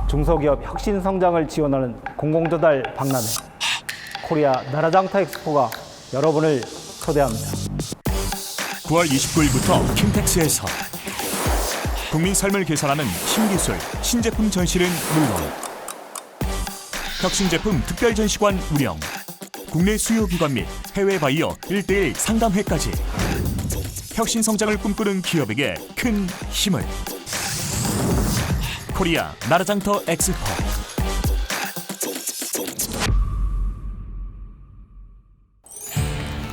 중소기업 혁신 성장을 지원하는 공공조달 박람회 코리아 나라장터 엑스포가 여러분을 초대합니다. 9월 29일부터 킨텍스에서 국민 삶을 개선하는 신기술, 신제품 전시는 물론 혁신제품 특별전시관 운영, 국내 수요기관 및 해외 바이어 1:1 상담회까지 혁신 성장을 꿈꾸는 기업에게 큰 힘을. 코리아 나라장터 엑스포.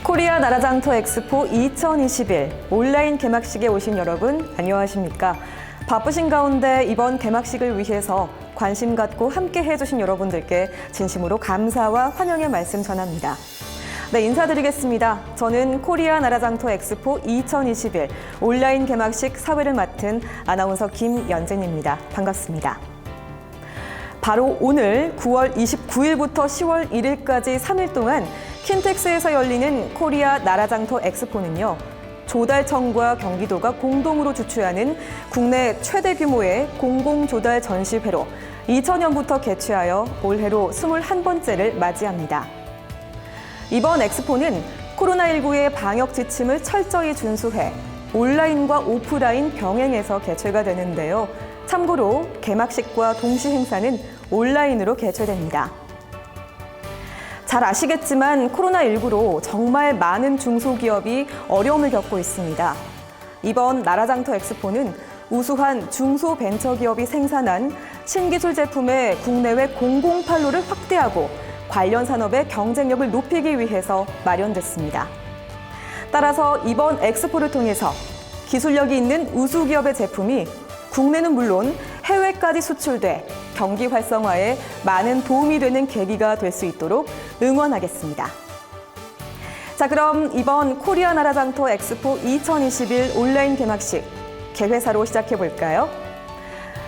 코리아 나라장터 엑스포 2021 온라인 개막식에 오신 여러분 안녕하십니까? 바쁘신 가운데 이번 개막식을 위해서 관심 갖고 함께 해주신 여러분들께 진심으로 감사와 환영의 말씀 전합니다. 네, 인사드리겠습니다. 저는 코리아 나라장터 엑스포 2021 온라인 개막식 사회를 맡은 아나운서 김연진입니다. 반갑습니다. 바로 오늘 9월 29일부터 10월 1일까지 3일 동안 킨텍스에서 열리는 코리아 나라장터 엑스포는요, 조달청과 경기도가 공동으로 주최하는 국내 최대 규모의 공공조달 전시회로 2000년부터 개최하여 올해로 21번째를 맞이합니다. 이번 엑스포는 코로나19의 방역 지침을 철저히 준수해 온라인과 오프라인 병행해서 개최가 되는데요. 참고로 개막식과 동시 행사는 온라인으로 개최됩니다. 잘 아시겠지만 코로나19로 정말 많은 중소기업이 어려움을 겪고 있습니다. 이번 나라장터 엑스포는 우수한 중소벤처기업이 생산한 신기술 제품의 국내외 공공판로를 확대하고 관련 산업의 경쟁력을 높이기 위해서 마련됐습니다. 따라서 이번 엑스포를 통해서 기술력이 있는 우수기업의 제품이 국내는 물론 해외까지 수출돼 경기 활성화에 많은 도움이 되는 계기가 될 수 있도록 응원하겠습니다. 자, 그럼 이번 코리아 나라장터 엑스포 2021 온라인 개막식 개회사로 시작해 볼까요?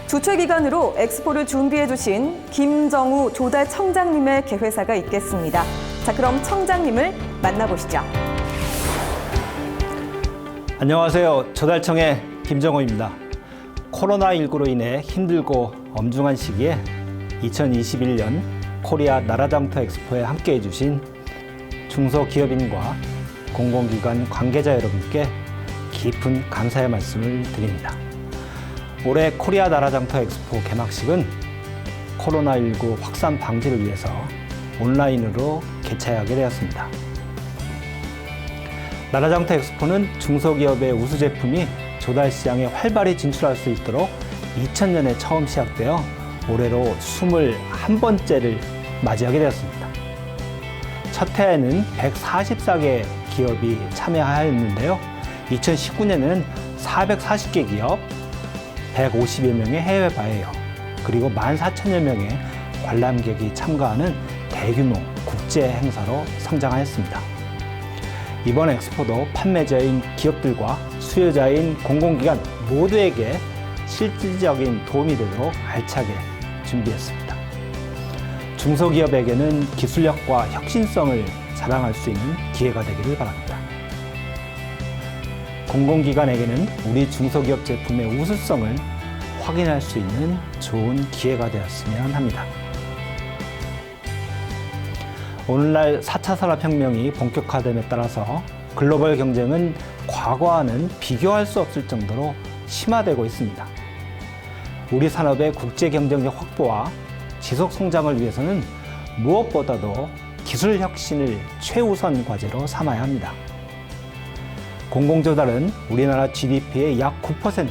주최 기간으로 엑스포를 준비해 주신 김정우 조달청장님의 개회사가 있겠습니다. 자, 그럼 청장님을 만나보시죠. 안녕하세요. 조달청의 김정우입니다. 코로나19로 인해 힘들고 엄중한 시기에 2021년 코리아 나라장터 엑스포에 함께해 주신 중소기업인과 공공기관 관계자 여러분께 깊은 감사의 말씀을 드립니다. 올해 코리아 나라장터 엑스포 개막식은 코로나19 확산 방지를 위해서 온라인으로 개최하게 되었습니다. 나라장터 엑스포는 중소기업의 우수 제품이 조달 시장에 활발히 진출할 수 있도록 2000년에 처음 시작되어 올해로 21번째를 맞이하게 되었습니다. 첫 해에는 144개 기업이 참여하였는데요. 2019년에는 440개 기업, 150여 명의 해외 바이어, 그리고 14,000여 명의 관람객이 참가하는 대규모 국제 행사로 성장하였습니다. 이번 엑스포도 판매자인 기업들과 수요자인 공공기관 모두에게 실질적인 도움이 되도록 알차게 준비했습니다. 중소기업에게는 기술력과 혁신성을 자랑할 수 있는 기회가 되기를 바랍니다. 공공기관에게는 우리 중소기업 제품의 우수성을 확인할 수 있는 좋은 기회가 되었으면 합니다. 오늘날 4차 산업혁명이 본격화됨에 따라서 글로벌 경쟁은 과거와는 비교할 수 없을 정도로 심화되고 있습니다. 우리 산업의 국제 경쟁력 확보와 지속 성장을 위해서는 무엇보다도 기술 혁신을 최우선 과제로 삼아야 합니다. 공공조달은 우리나라 GDP의 약 9%,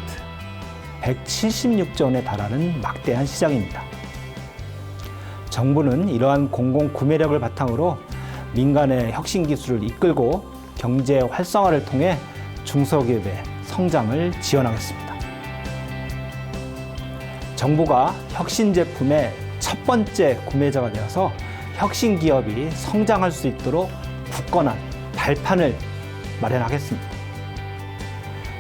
176조 원에 달하는 막대한 시장입니다. 정부는 이러한 공공구매력을 바탕으로 민간의 혁신 기술을 이끌고 경제 활성화를 통해 중소기업의 성장을 지원하겠습니다. 정부가 혁신 제품의 첫 번째 구매자가 되어서 혁신 기업이 성장할 수 있도록 굳건한 발판을 마련하겠습니다.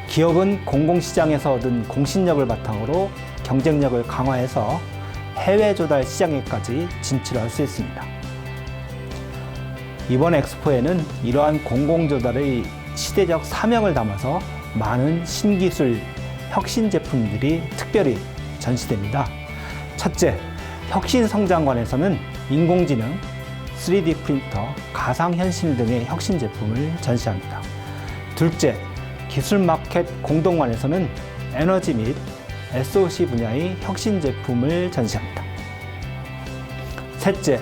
기업은 공공시장에서 얻은 공신력을 바탕으로 경쟁력을 강화해서 해외 조달 시장에까지 진출할 수 있습니다. 이번 엑스포에는 이러한 공공조달의 시대적 사명을 담아서 많은 신기술, 혁신 제품들이 특별히 전시됩니다. 첫째, 혁신성장관에서는 인공지능, 3D 프린터, 가상현실 등의 혁신 제품을 전시합니다. 둘째, 기술마켓 공동관에서는 에너지 및 SOC 분야의 혁신 제품을 전시합니다. 셋째,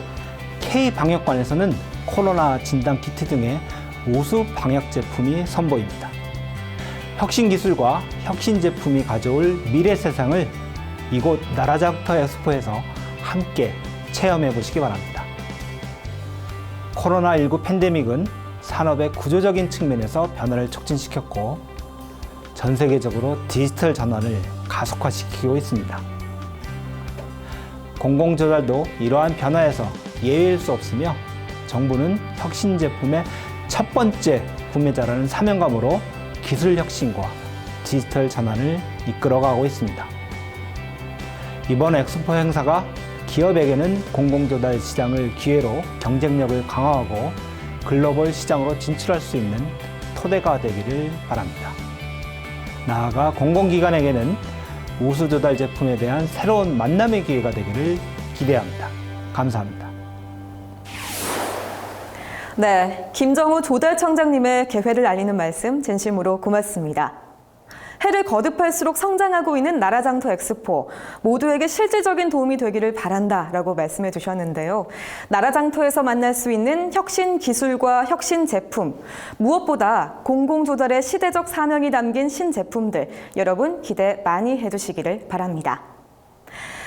K방역관에서는 코로나 진단키트 등의 우수 방역 제품이 선보입니다. 혁신 기술과 혁신 제품이 가져올 미래 세상을 이곳 나라장터 엑스포에서 함께 체험해 보시기 바랍니다. 코로나19 팬데믹은 산업의 구조적인 측면에서 변화를 촉진시켰고 전 세계적으로 디지털 전환을 가속화시키고 있습니다. 공공조달도 이러한 변화에서 예외일 수 없으며 정부는 혁신 제품의 첫 번째 구매자라는 사명감으로 기술 혁신과 디지털 전환을 이끌어가고 있습니다. 이번 엑스포 행사가 기업에게는 공공조달 시장을 기회로 경쟁력을 강화하고 글로벌 시장으로 진출할 수 있는 토대가 되기를 바랍니다. 나아가 공공기관에게는 우수조달 제품에 대한 새로운 만남의 기회가 되기를 기대합니다. 감사합니다. 네, 김정우 조달청장님의 개회를 알리는 말씀 진심으로 고맙습니다. 해를 거듭할수록 성장하고 있는 나라장터 엑스포, 모두에게 실질적인 도움이 되기를 바란다라고 말씀해 주셨는데요. 나라장터에서 만날 수 있는 혁신 기술과 혁신 제품, 무엇보다 공공조달의 시대적 사명이 담긴 신제품들, 여러분 기대 많이 해주시기를 바랍니다.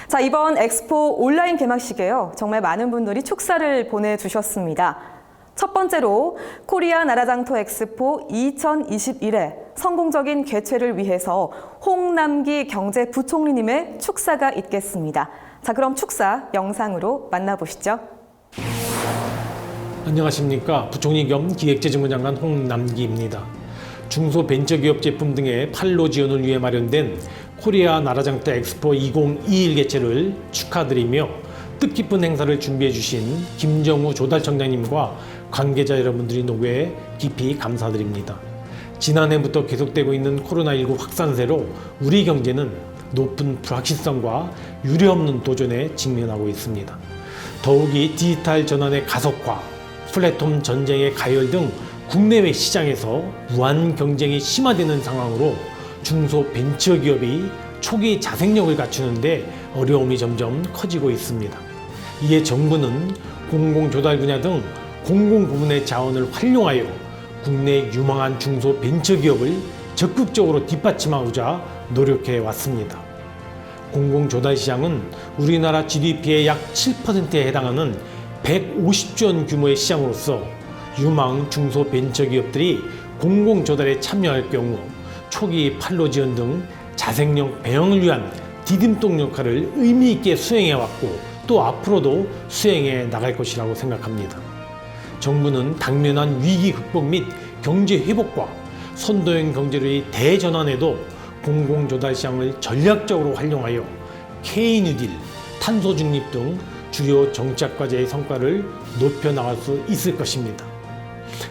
자, 이번 엑스포 온라인 개막식에요. 정말 많은 분들이 축사를 보내주셨습니다. 첫 번째로 코리아 나라장터 엑스포 2021의 성공적인 개최를 위해서 홍남기 경제부총리님의 축사가 있겠습니다. 자, 그럼 축사 영상으로 만나보시죠. 안녕하십니까. 부총리 겸 기획재정부 장관 홍남기입니다. 중소벤처기업 제품 등의 판로 지원을 위해 마련된 코리아 나라장터 엑스포 2021 개최를 축하드리며 뜻깊은 행사를 준비해 주신 김정우 조달청장님과 관계자 여러분들이 노고에 깊이 감사드립니다. 지난해부터 계속되고 있는 코로나19 확산세로 우리 경제는 높은 불확실성과 유례없는 도전에 직면하고 있습니다. 더욱이 디지털 전환의 가속화, 플랫폼 전쟁의 가열 등 국내외 시장에서 무한 경쟁이 심화되는 상황으로 중소벤처기업이 초기 자생력을 갖추는데 어려움이 점점 커지고 있습니다. 이에 정부는 공공조달 분야 등 공공 부문의 자원을 활용하여 국내 유망한 중소벤처기업을 적극적으로 뒷받침하고자 노력해 왔습니다. 공공조달 시장은 우리나라 GDP의 약 7%에 해당하는 150조 원 규모의 시장으로서 유망 중소벤처기업들이 공공조달에 참여할 경우 초기 판로 지원 등 자생력 배양을 위한 디딤돌 역할을 의미 있게 수행해왔고 또 앞으로도 수행해 나갈 것이라고 생각합니다. 정부는 당면한 위기 극복 및 경제 회복과 선도형 경제의 대전환에도 공공조달 시장을 전략적으로 활용하여 K-뉴딜, 탄소 중립 등 주요 정책과제의 성과를 높여 나갈 수 있을 것입니다.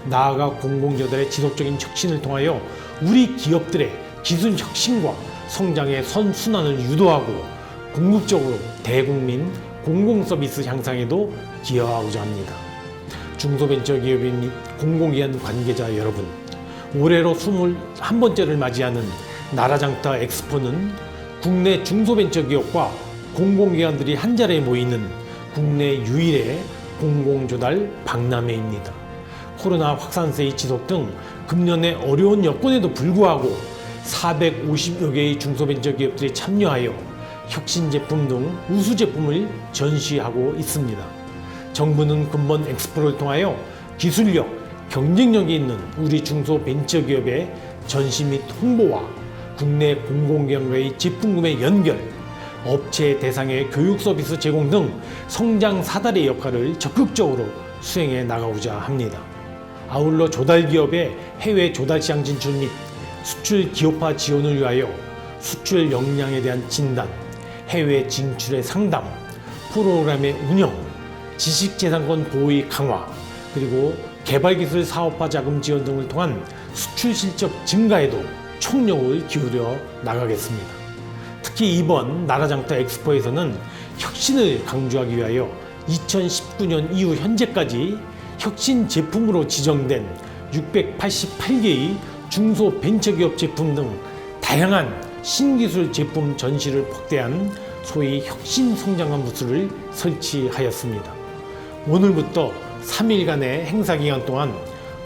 나아가 공공조달의 지속적인 혁신을 통하여 우리 기업들의 기술 혁신과 성장의 선순환을 유도하고 궁극적으로 대국민 공공서비스 향상에도 기여하고자 합니다. 중소벤처기업인 및 공공기관 관계자 여러분, 올해로 21번째를 맞이하는 나라장터 엑스포는 국내 중소벤처기업과 공공기관들이 한자리에 모이는 국내 유일의 공공조달 박람회입니다. 코로나 확산세의 지속 등 금년의 어려운 여건에도 불구하고 450여 개의 중소벤처기업들이 참여하여 혁신 제품 등 우수 제품을 전시하고 있습니다. 정부는 근본 엑스포를 통하여 기술력, 경쟁력이 있는 우리 중소벤처기업의 전시 및 홍보와 국내 공공기관과의 제품 구매 연결, 업체 대상의 교육 서비스 제공 등 성장 사다리 역할을 적극적으로 수행해 나가고자 합니다. 아울러 조달기업의 해외 조달시장 진출 및 수출 기업화 지원을 위하여 수출 역량에 대한 진단, 해외 진출의 상담, 프로그램의 운영, 지식재산권 보호의 강화, 그리고 개발기술 사업화 자금 지원 등을 통한 수출 실적 증가에도 총력을 기울여 나가겠습니다. 특히 이번 나라장터 엑스포에서는 혁신을 강조하기 위하여 2019년 이후 현재까지 혁신 제품으로 지정된 688개의 중소벤처기업 제품 등 다양한 신기술 제품 전시를 확대한 소위 혁신 성장관 부스를 설치하였습니다. 오늘부터 3일간의 행사 기간 동안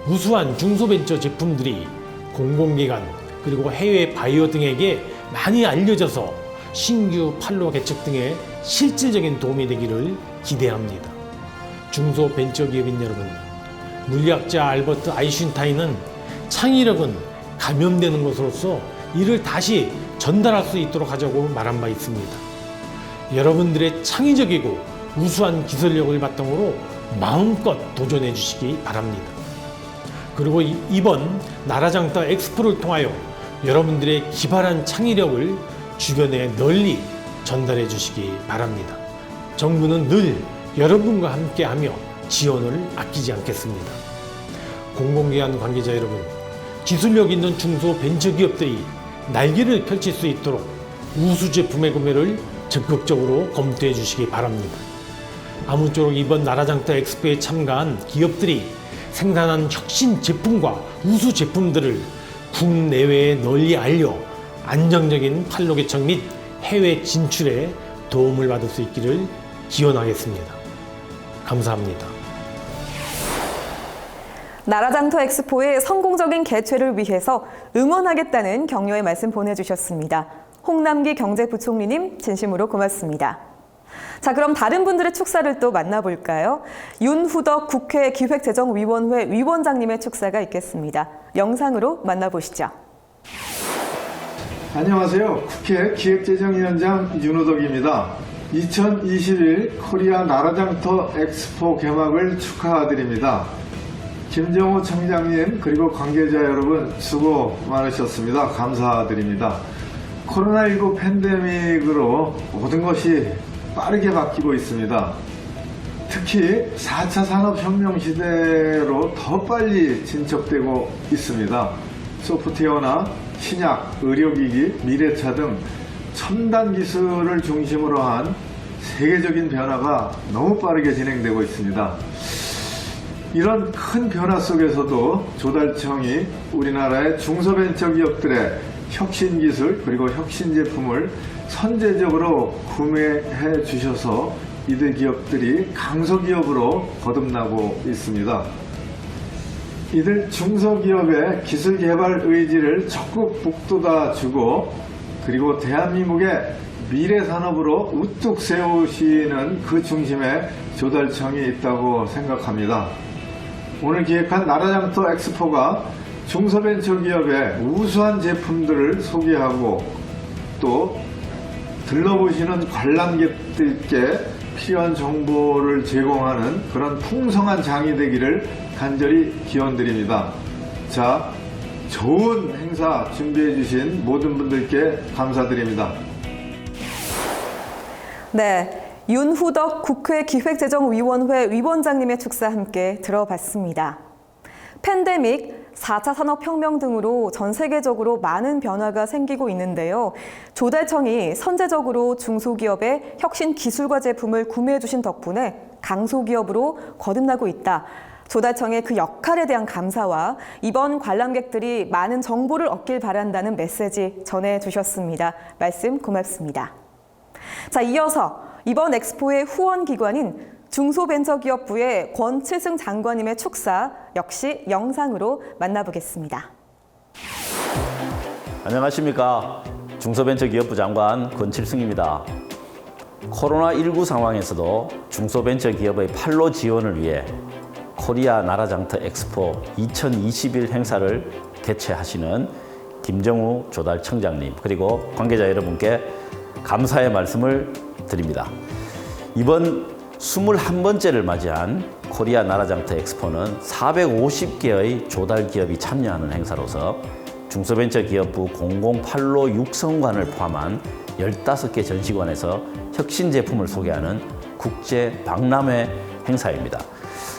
우수한 중소벤처 제품들이 공공기관 그리고 해외 바이어 등에게 많이 알려져서 신규 판로 개척 등에 실질적인 도움이 되기를 기대합니다. 중소벤처기업인 여러분, 물리학자 알버트 아인슈타인은 창의력은 감염되는 것으로서 이를 다시 전달할 수 있도록 하자고 말한 바 있습니다. 여러분들의 창의적이고 우수한 기술력을 바탕으로 마음껏 도전해 주시기 바랍니다. 그리고 이번 나라장터 엑스포를 통하여 여러분들의 기발한 창의력을 주변에 널리 전달해 주시기 바랍니다. 정부는 늘 여러분과 함께하며 지원을 아끼지 않겠습니다. 공공기관 관계자 여러분, 기술력 있는 중소벤처기업들이 날개를 펼칠 수 있도록 우수 제품의 구매를 적극적으로 검토해 주시기 바랍니다. 아무쪼록 이번 나라장터 엑스포에 참가한 기업들이 생산한 혁신 제품과 우수 제품들을 국내외에 널리 알려 안정적인 판로 개척 및 해외 진출에 도움을 받을 수 있기를 기원하겠습니다. 감사합니다. 나라장터 엑스포의 성공적인 개최를 위해서 응원하겠다는 격려의 말씀 보내주셨습니다. 홍남기 경제부총리님 진심으로 고맙습니다. 자, 그럼 다른 분들의 축사를 또 만나볼까요? 윤후덕 국회 기획재정위원회 위원장님의 축사가 있겠습니다. 영상으로 만나보시죠. 안녕하세요. 국회 기획재정위원장 윤후덕입니다. 2021 코리아 나라장터 엑스포 개막을 축하드립니다. 김정우 청장님 그리고 관계자 여러분 수고 많으셨습니다. 감사드립니다. 코로나19 팬데믹으로 모든 것이 빠르게 바뀌고 있습니다. 특히 4차 산업혁명 시대로 더 빨리 진척되고 있습니다. 소프트웨어나 신약, 의료기기, 미래차 등 첨단 기술을 중심으로 한 세계적인 변화가 너무 빠르게 진행되고 있습니다. 이런 큰 변화 속에서도 조달청이 우리나라의 중소벤처기업들의 혁신기술 그리고 혁신제품을 선제적으로 구매해 주셔서 이들 기업들이 강소기업으로 거듭나고 있습니다. 이들 중소기업의 기술개발 의지를 적극 북돋아주고 그리고 대한민국의 미래산업으로 우뚝 세우시는 그 중심에 조달청이 있다고 생각합니다. 오늘 기획한 나라장터 엑스포가 중소벤처기업의 우수한 제품들을 소개하고 또 들러보시는 관람객들께 필요한 정보를 제공하는 그런 풍성한 장이 되기를 간절히 기원드립니다. 자, 좋은 행사 준비해 주신 모든 분들께 감사드립니다. 네. 윤후덕 국회 기획재정위원회 위원장님의 축사 함께 들어봤습니다. 팬데믹, 4차 산업혁명 등으로 전 세계적으로 많은 변화가 생기고 있는데요. 조달청이 선제적으로 중소기업의 혁신 기술과 제품을 구매해 주신 덕분에 강소기업으로 거듭나고 있다. 조달청의 그 역할에 대한 감사와 이번 관람객들이 많은 정보를 얻길 바란다는 메시지 전해주셨습니다. 말씀 고맙습니다. 자, 이어서 이번 엑스포의 후원기관인 중소벤처기업부의 권칠승 장관님의 축사 역시 영상으로 만나보겠습니다. 안녕하십니까. 중소벤처기업부 장관 권칠승입니다. 코로나19 상황에서도 중소벤처기업의 판로 지원을 위해 코리아 나라장터 엑스포 2021 행사를 개최하시는 김정우 조달청장님 그리고 관계자 여러분께 감사의 말씀을 드립니다. 이번 21번째를 맞이한 코리아 나라장터 엑스포는 450개의 조달기업이 참여하는 행사로서 중소벤처기업부 공공판로 육성관을 포함한 15개 전시관에서 혁신 제품을 소개하는 국제 박람회 행사입니다.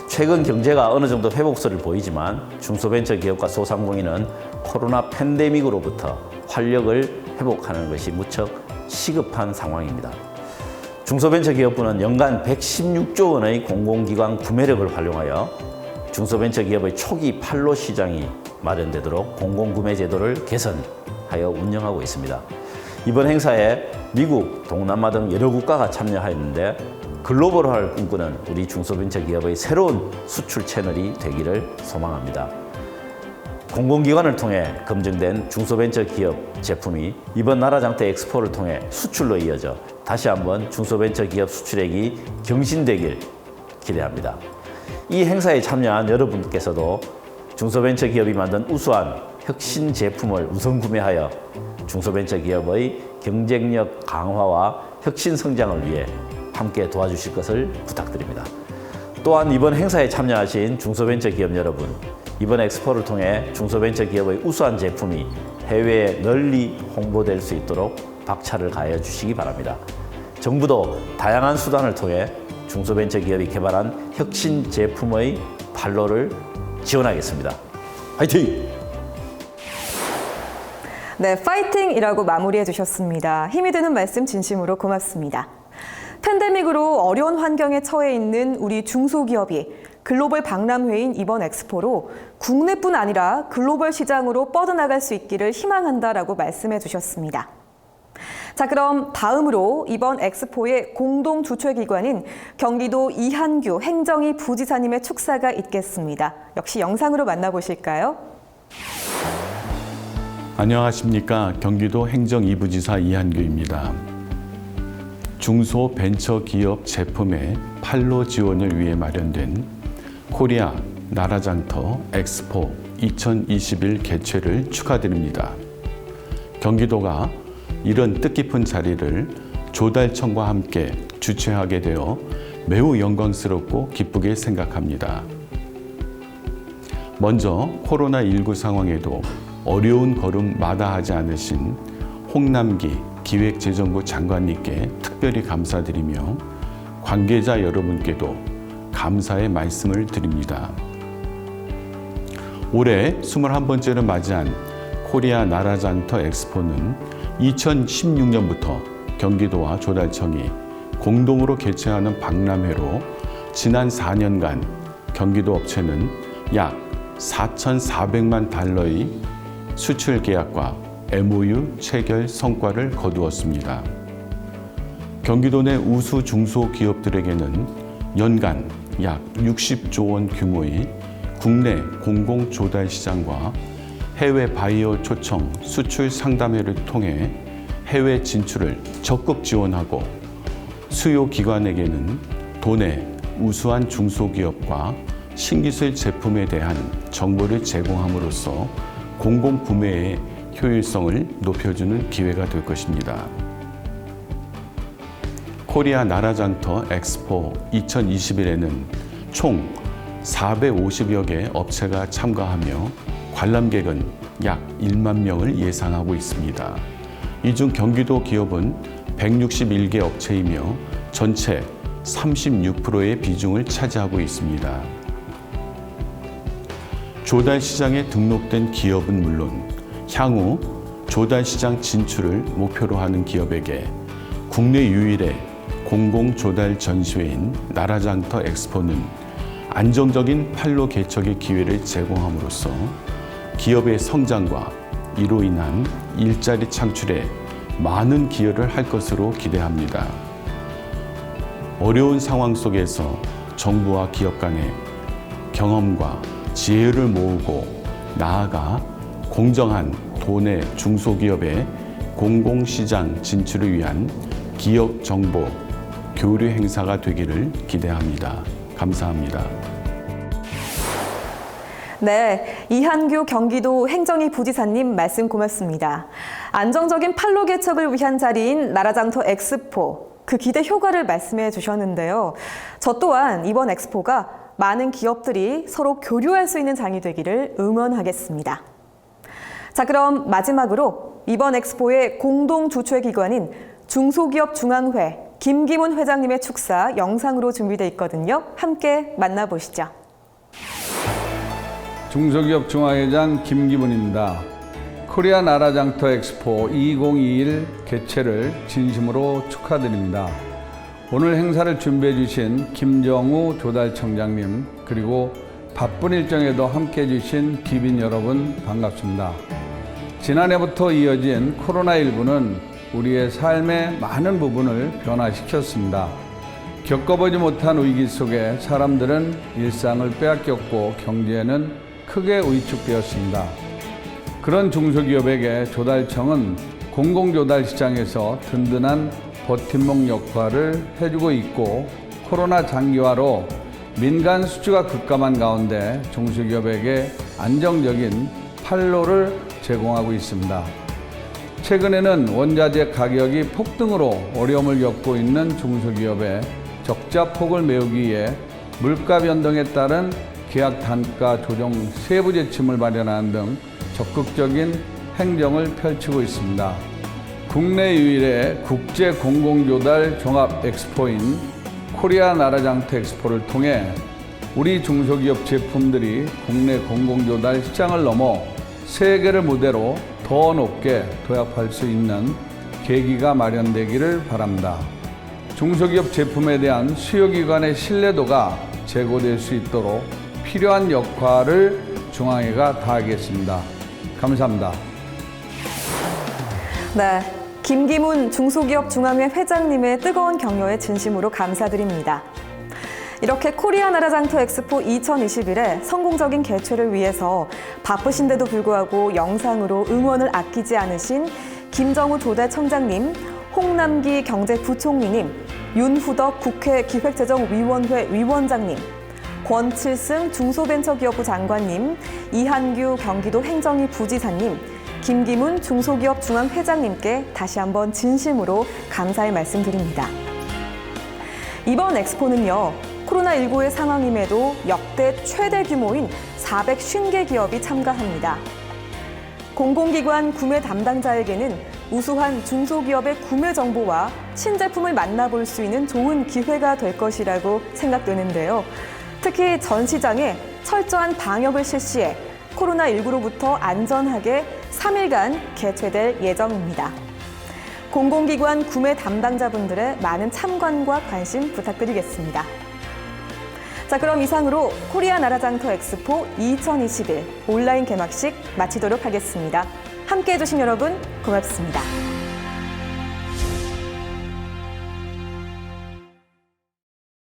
최근 경제가 어느 정도 회복세를 보이지만 중소벤처기업과 소상공인은 코로나 팬데믹으로부터 활력을 회복하는 것이 무척 시급한 상황입니다. 중소벤처기업부는 연간 116조 원의 공공기관 구매력을 활용하여 중소벤처기업의 초기 판로 시장이 마련되도록 공공구매 제도를 개선하여 운영하고 있습니다. 이번 행사에 미국, 동남아 등 여러 국가가 참여하였는데 글로벌화를 꿈꾸는 우리 중소벤처기업의 새로운 수출 채널이 되기를 소망합니다. 공공기관을 통해 검증된 중소벤처기업 제품이 이번 나라장터 엑스포를 통해 수출로 이어져 다시 한번 중소벤처기업 수출액이 경신되길 기대합니다. 이 행사에 참여한 여러분께서도 중소벤처기업이 만든 우수한 혁신 제품을 우선 구매하여 중소벤처기업의 경쟁력 강화와 혁신 성장을 위해 함께 도와주실 것을 부탁드립니다. 또한 이번 행사에 참여하신 중소벤처기업 여러분, 이번 엑스포를 통해 중소벤처기업의 우수한 제품이 해외에 널리 홍보될 수 있도록 박차를 가해 주시기 바랍니다. 정부도 다양한 수단을 통해 중소벤처기업이 개발한 혁신 제품의 판로를 지원하겠습니다. 화이팅! 네, 파이팅이라고 마무리해 주셨습니다. 힘이 되는 말씀 진심으로 고맙습니다. 팬데믹으로 어려운 환경에 처해 있는 우리 중소기업이 글로벌 박람회인 이번 엑스포로 국내뿐 아니라 글로벌 시장으로 뻗어나갈 수 있기를 희망한다라고 말씀해 주셨습니다. 자, 그럼 다음으로 이번 엑스포의 공동 주최기관인 경기도 이한규 행정이 부지사님의 축사가 있겠습니다. 역시 영상으로 만나보실까요? 안녕하십니까. 경기도 행정 2부지사 이한규입니다. 중소벤처기업 제품의 판로 지원을 위해 마련된 코리아 나라장터 엑스포 2021 개최를 축하드립니다. 경기도가 이런 뜻깊은 자리를 조달청과 함께 주최하게 되어 매우 영광스럽고 기쁘게 생각합니다. 먼저 코로나19 상황에도 어려운 걸음 마다하지 않으신 홍남기 기획재정부 장관님께 특별히 감사드리며 관계자 여러분께도 감사의 말씀을 드립니다. 올해 21번째를 맞이한 코리아 나라장터 엑스포는 2016년부터 경기도와 조달청이 공동으로 개최하는 박람회로 지난 4년간 경기도 업체는 약 4,400만 달러의 수출 계약과 MOU 체결 성과를 거두었습니다. 경기도 내 우수 중소기업들에게는 연간 약 60조 원 규모의 국내 공공 조달 시장과 해외 바이오 초청 수출 상담회를 통해 해외 진출을 적극 지원하고 수요 기관에게는 도내 우수한 중소기업과 신기술 제품에 대한 정보를 제공함으로써 공공 구매의 효율성을 높여주는 기회가 될 것입니다. 코리아 나라장터 엑스포 2021에는 총 450여 개 업체가 참가하며 관람객은 약 1만 명을 예상하고 있습니다. 이 중 경기도 기업은 161개 업체이며 전체 36%의 비중을 차지하고 있습니다. 조달 시장에 등록된 기업은 물론 향후 조달 시장 진출을 목표로 하는 기업에게 국내 유일의 공공 조달 전시회인 나라장터 엑스포는 안정적인 판로 개척의 기회를 제공함으로써 기업의 성장과 이로 인한 일자리 창출에 많은 기여를 할 것으로 기대합니다. 어려운 상황 속에서 정부와 기업 간의 경험과 지혜를 모으고 나아가 공정한 도내 중소기업의 공공시장 진출을 위한 기업 정보 교류 행사가 되기를 기대합니다. 감사합니다. 네, 이한규 경기도 행정이 부지사님 말씀 고맙습니다. 안정적인 판로 개척을 위한 자리인 나라장터 엑스포, 그 기대 효과를 말씀해 주셨는데요. 저 또한 이번 엑스포가 많은 기업들이 서로 교류할 수 있는 장이 되기를 응원하겠습니다. 자, 그럼 마지막으로 이번 엑스포의 공동 주최기관인 중소기업 중앙회 김기문 회장님의 축사 영상으로 준비되어 있거든요. 함께 만나보시죠. 중소기업 중앙회장 김기문입니다. 코리아 나라장터 엑스포 2021 개최를 진심으로 축하드립니다. 오늘 행사를 준비해 주신 김정우 조달청장님, 그리고 바쁜 일정에도 함께 해주신 기빈 여러분 반갑습니다. 지난해부터 이어진 코로나19는 우리의 삶의 많은 부분을 변화시켰습니다. 겪어보지 못한 위기 속에 사람들은 일상을 빼앗겼고 경제는 크게 위축되었습니다. 그런 중소기업에게 조달청은 공공조달 시장에서 든든한 버팀목 역할을 해주고 있고, 코로나 장기화로 민간 수주가 급감한 가운데 중소기업에게 안정적인 판로를 제공하고 있습니다. 최근에는 원자재 가격이 폭등으로 어려움을 겪고 있는 중소기업의 적자폭을 메우기 위해 물가 변동에 따른 계약 단가 조정 세부 지침을 마련하는 등 적극적인 행정을 펼치고 있습니다. 국내 유일의 국제 공공조달 종합 엑스포인 코리아 나라장터 엑스포를 통해 우리 중소기업 제품들이 국내 공공조달 시장을 넘어 세계를 무대로 더 높게 도약할 수 있는 계기가 마련되기를 바랍니다. 중소기업 제품에 대한 수요기관의 신뢰도가 제고될 수 있도록 필요한 역할을 중앙회가 다하겠습니다. 감사합니다. 네, 김기문 중소기업 중앙회 회장님의 뜨거운 격려에 진심으로 감사드립니다. 이렇게 코리아 나라장터 엑스포 2021의 성공적인 개최를 위해서 바쁘신데도 불구하고 영상으로 응원을 아끼지 않으신 김정우 조달청장님, 홍남기 경제부총리님, 윤후덕 국회 기획재정위원회 위원장님, 권칠승 중소벤처기업부 장관님, 이한규 경기도 행정위 부지사님, 김기문 중소기업 중앙회장님께 다시 한번 진심으로 감사의 말씀드립니다. 이번 엑스포는요, 코로나19의 상황임에도 역대 최대 규모인 450개 기업이 참가합니다. 공공기관 구매 담당자에게는 우수한 중소기업의 구매 정보와 신제품을 만나볼 수 있는 좋은 기회가 될 것이라고 생각되는데요. 특히 전 시장에 철저한 방역을 실시해 코로나19로부터 안전하게 3일간 개최될 예정입니다. 공공기관 구매 담당자분들의 많은 참관과 관심 부탁드리겠습니다. 자, 그럼 이상으로 코리아 나라장터 엑스포 2021 온라인 개막식 마치도록 하겠습니다. 함께해 주신 여러분 고맙습니다.